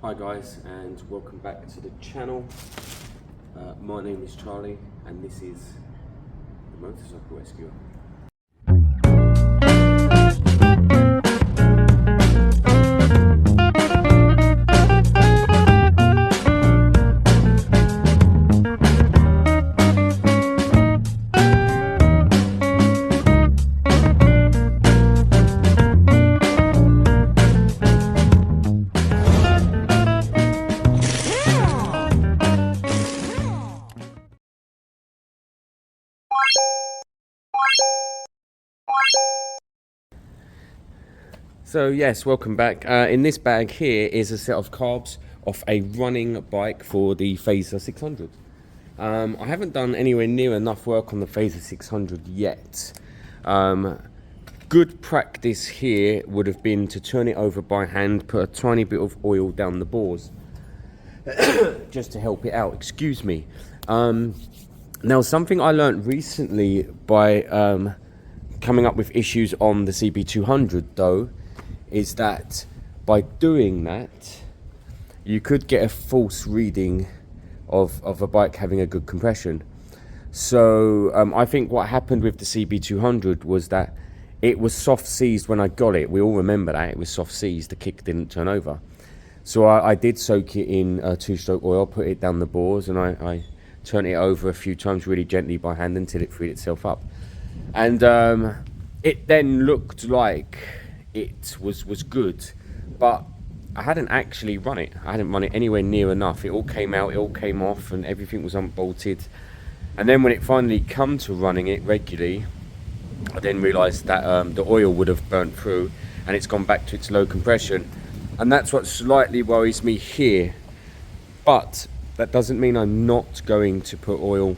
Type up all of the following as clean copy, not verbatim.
Hi guys, and welcome back to the channel. My name is Charlie and this is the Motorcycle Rescuer. So yes, welcome back. In this bag here is a set of carbs off a running bike for the Fazer 600. I haven't done anywhere near enough work on the Fazer 600 yet. Good practice here would have been to turn it over by hand, put a tiny bit of oil down the bores, just to help it out, excuse me. Now something I learned recently by coming up with issues on the CB200 though, is that by doing that you could get a false reading of a bike having a good compression. So I think what happened with the CB200 was that it was soft seized when I got it. We all remember that it was soft seized, the kick didn't turn over. So I did soak it in two-stroke oil, put it down the bores, and I turned it over a few times really gently by hand until it freed itself up. And it then looked like it was good, but I hadn't actually run it. I hadn't run it anywhere near enough. It all came out, it all came off, and everything was unbolted. And then when it finally come to running it regularly, I then realised that the oil would have burnt through and it's gone back to its low compression. And that's what slightly worries me here. But that doesn't mean I'm not going to put oil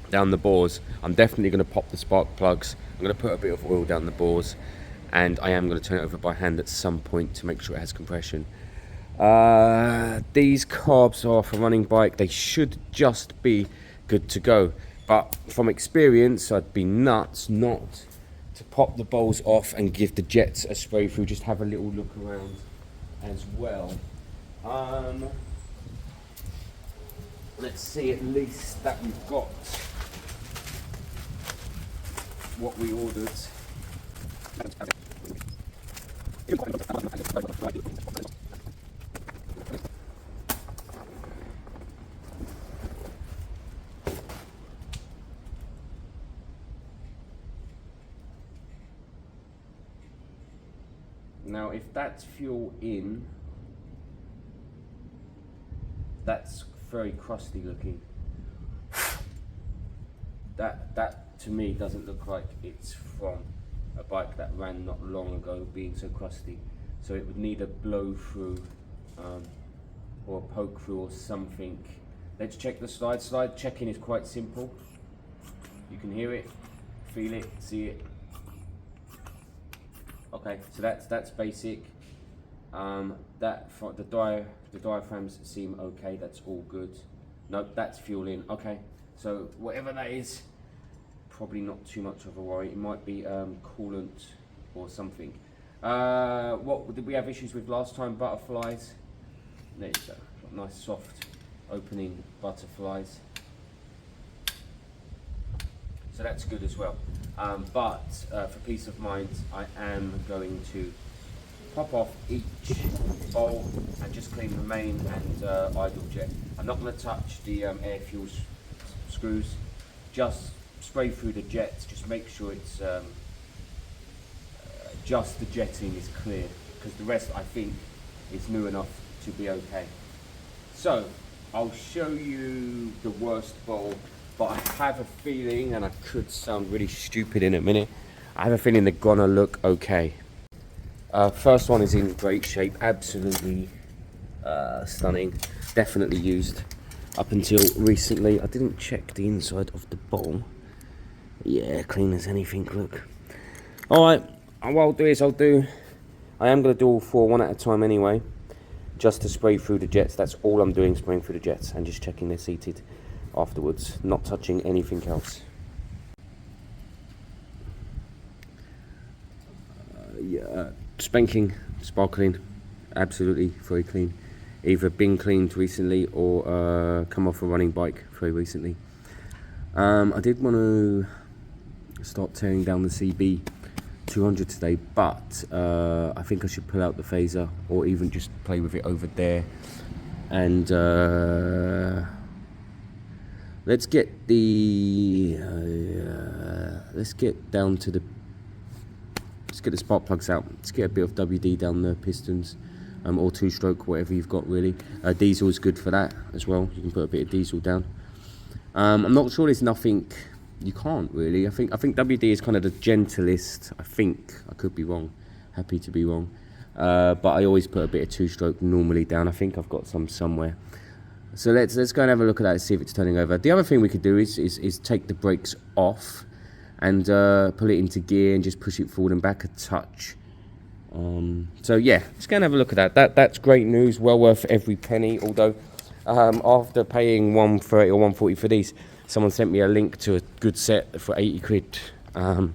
down the bores. I'm definitely going to pop the spark plugs. I'm going to put a bit of oil down the bores, and I am going to turn it over by hand at some point to make sure it has compression. These carbs are for a running bike. They should just be good to go. But from experience, I'd be nuts not to pop the bowls off and give the jets a spray through. Just have a little look around as well. Let's see at least that we've got what we ordered. Now if that's fuel in, that's very crusty looking. That to me doesn't look like it's from a bike that ran not long ago, being so crusty. So it would need a blow through or a poke through or something. Let's check the slide. Slide checking is quite simple. You can hear it, feel it, see it. Okay, so that's basic. The diaphragms seem okay, that's all good. Nope, that's fuel in. Okay, so whatever that is, probably not too much of a worry. It might be coolant or something. What did we have issues with last time? Butterflies. There you go. Got nice soft opening butterflies. So that's good as well. But for peace of mind, I am going to pop off each bowl and just clean the main and idle jet. I'm not going to touch the air fuel screws. Just spray through the jets. Just make sure it's just the jetting is clear, because the rest I think is new enough to be okay. So I'll show you the worst bowl, but I have a feeling, and I could sound really stupid in a minute, I have a feeling they're gonna look okay. First one is in great shape, absolutely stunning, definitely used. Up until recently, I didn't check the inside of the bowl. Yeah, clean as anything, look. Alright, what I'll do is I am going to do all four one at a time anyway, just to spray through the jets. That's all I'm doing, spraying through the jets and just checking they're seated afterwards, not touching anything else. Yeah, spanking, sparkling, absolutely very clean. either been cleaned recently or come off a running bike very recently. I did want to start tearing down the CB 200 today, but I think I should pull out the Fazer or even just play with it over there. And let's get the spark plugs out. Let's get a bit of WD down the pistons, or two-stroke, whatever you've got really. Diesel is good for that as well. You can put a bit of diesel down. I'm not sure there's nothing you can't really. I think WD is kind of the gentlest. I think I could be wrong. Happy to be wrong. But I always put a bit of two-stroke normally down. I think I've got some somewhere. So let's go and have a look at that and see if it's turning over. The other thing we could do is take the brakes off and pull it into gear and just push it forward and back a touch. So yeah, let's go and have a look at that. That's great news, well worth every penny. Although after paying 130 or 140 for these, someone sent me a link to a good set for 80 quid. So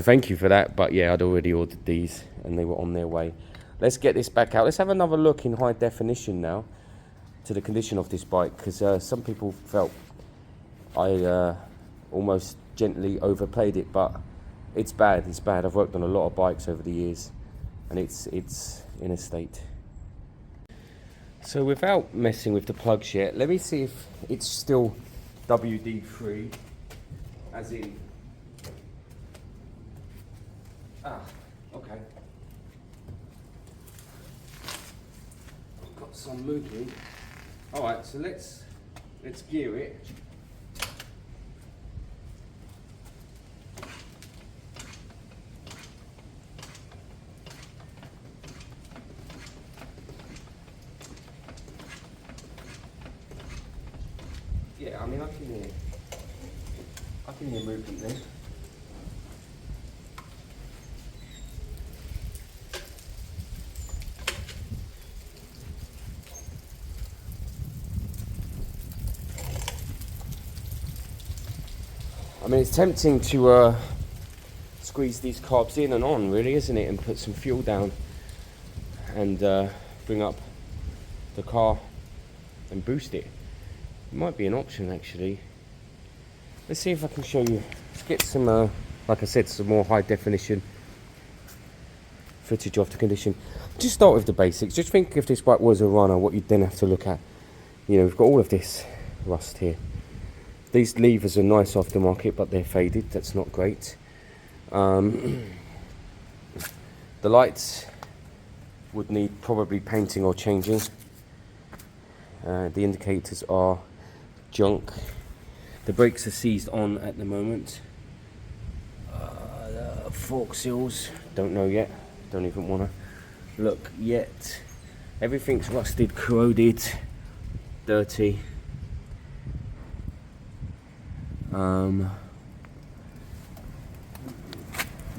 thank you for that. But yeah, I'd already ordered these and they were on their way. Let's get this back out. Let's have another look in high definition now to the condition of this bike, because some people felt I almost gently overplayed it, but it's bad. I've worked on a lot of bikes over the years and it's in a state. So without messing with the plugs yet, let me see if it's still WD free, as in okay, got some movement. Alright, so let's gear it. Yeah, I mean, I can hear movement there. I mean, it's tempting to squeeze these carbs in and on, really, isn't it? And put some fuel down and bring up the car and boost it. It might be an option, actually. Let's see if I can show you. Let's get some, like I said, some more high definition footage of the condition. Just start with the basics. Just think if this bike was a runner, what you'd then have to look at. You know, we've got all of this rust here. These levers are nice off the market, but they're faded. That's not great. The lights would need probably painting or changing. The indicators are junk. The brakes are seized on at the moment. The fork seals, don't know yet. Don't even want to look yet. Everything's rusted, corroded, dirty.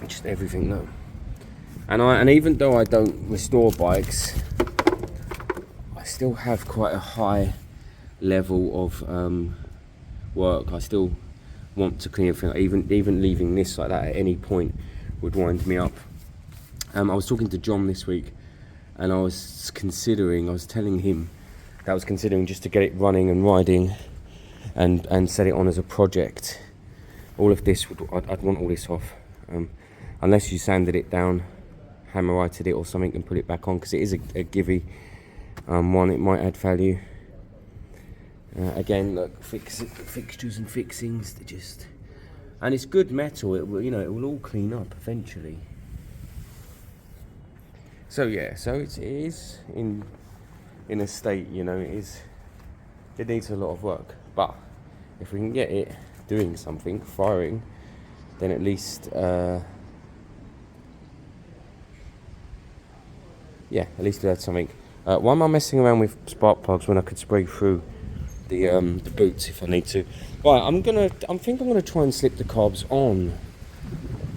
Just everything though. And even though I don't restore bikes, I still have quite a high level of work. I still want to clean everything. Even leaving this like that at any point would wind me up. I was talking to John this week, and I was telling him that I was considering just to get it running and riding, and set it on as a project. All of this I'd want all this off, unless you sanded it down, hammer-righted it or something, and put it back on, because it is a givey one. It might add value. Again, look, fixtures and fixings. And it's good metal. It will all clean up eventually. So yeah, it is in a state. It needs a lot of work. But if we can get it doing something, firing, then at least at least we had something. Why am I messing around with spark plugs when I could spray through the boots if I need to? Right, I think I'm gonna try and slip the carbs on.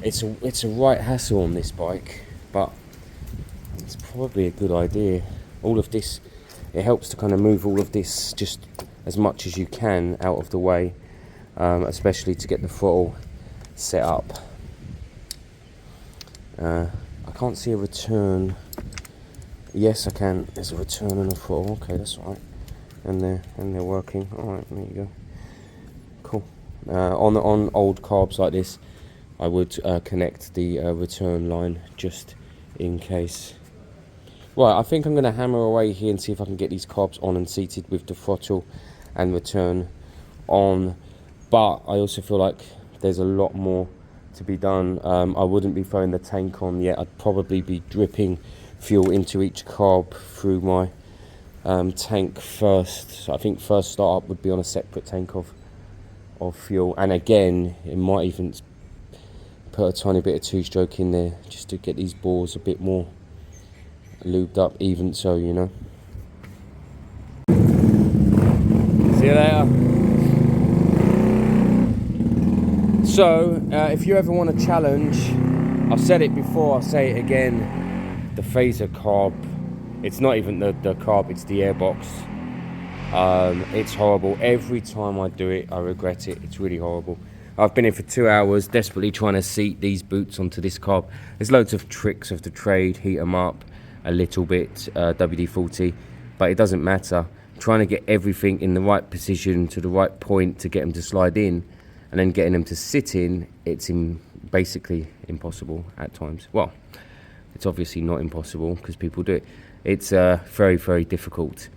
It's a right hassle on this bike, but it's probably a good idea. All of this, it helps to kind of move all of this just as much as you can out of the way, especially to get the throttle set up. I can't see a return Yes, I can. There's a return and a throttle. Okay, that's all right. And they're working. All right, there you go. Cool. On old carbs like this, I would connect the return line just in case. Right, I think I'm going to hammer away here and see if I can get these carbs on and seated with the throttle and return on. But I also feel like there's a lot more to be done. I wouldn't be throwing the tank on yet. I'd probably be dripping fuel into each carb through my tank first. So I think first startup would be on a separate tank of fuel, and again it might even put a tiny bit of two-stroke in there just to get these bores a bit more lubed up, even so, you know. See you later. So if you ever want a challenge, I've said it before, I'll say it again, the Fazer carb, it's not even the carb, it's the airbox. It's horrible. Every time I do it, I regret it. It's really horrible. I've been here for 2 hours, desperately trying to seat these boots onto this carb. There's loads of tricks of the trade, heat them up a little bit, WD-40, but it doesn't matter. Trying to get everything in the right position to the right point to get them to slide in, and then getting them to sit in, it's basically impossible at times. Well, it's obviously not impossible because people do it. It's very, very difficult.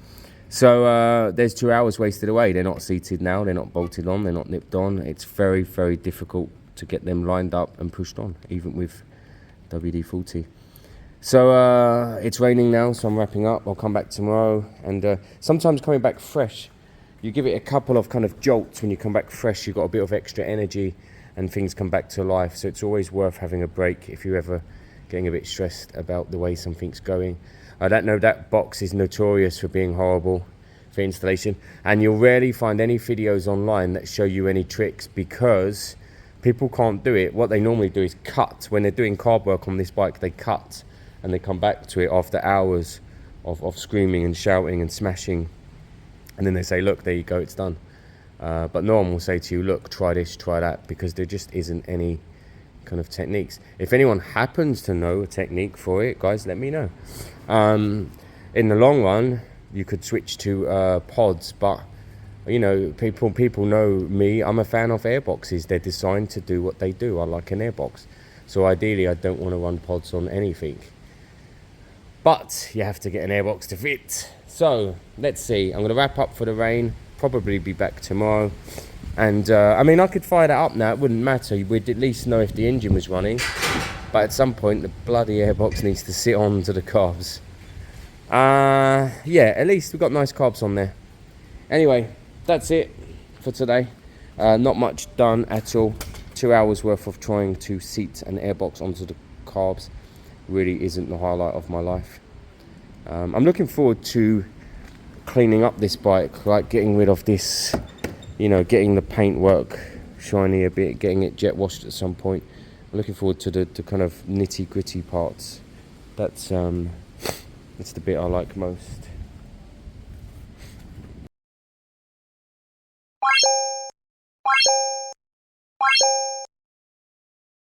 So there's 2 hours wasted away. They're not seated now, they're not bolted on, they're not nipped on. It's very, very difficult to get them lined up and pushed on, even with WD-40. So it's raining now, so I'm wrapping up. I'll come back tomorrow. And sometimes coming back fresh, you give it a couple of kind of jolts. When you come back fresh, you've got a bit of extra energy and things come back to life. So it's always worth having a break if you're ever getting a bit stressed about the way something's going. I don't know, that box is notorious for being horrible for installation, and you'll rarely find any videos online that show you any tricks because people can't do it. What they normally do is cut. When they're doing carb work on this bike, they cut and they come back to it after hours of screaming and shouting and smashing, and then they say, look, there you go, it's done. But no one will say to you, look, try this, try that, because there just isn't any kind of techniques. If anyone happens to know a technique for it, guys, let me know. In the long run, you could switch to pods, but you know, people know me. I'm a fan of airboxes. They're designed to do what they do. I like an airbox, so ideally I don't want to run pods on anything, but you have to get an airbox to fit. So let's see. I'm going to wrap up for the rain, probably be back tomorrow. And I mean, I could fire that up now, it wouldn't matter. We'd at least know if the engine was running. But at some point, the bloody airbox needs to sit on to the carbs. Yeah, at least we've got nice carbs on there. Anyway, that's it for today. Not much done at all. 2 hours worth of trying to seat an airbox onto the carbs really isn't the highlight of my life. I'm looking forward to cleaning up this bike, like getting rid of this, you know, getting the paintwork shiny a bit, getting it jet washed at some point. I'm looking forward to the kind of nitty gritty parts. That's the bit I like most.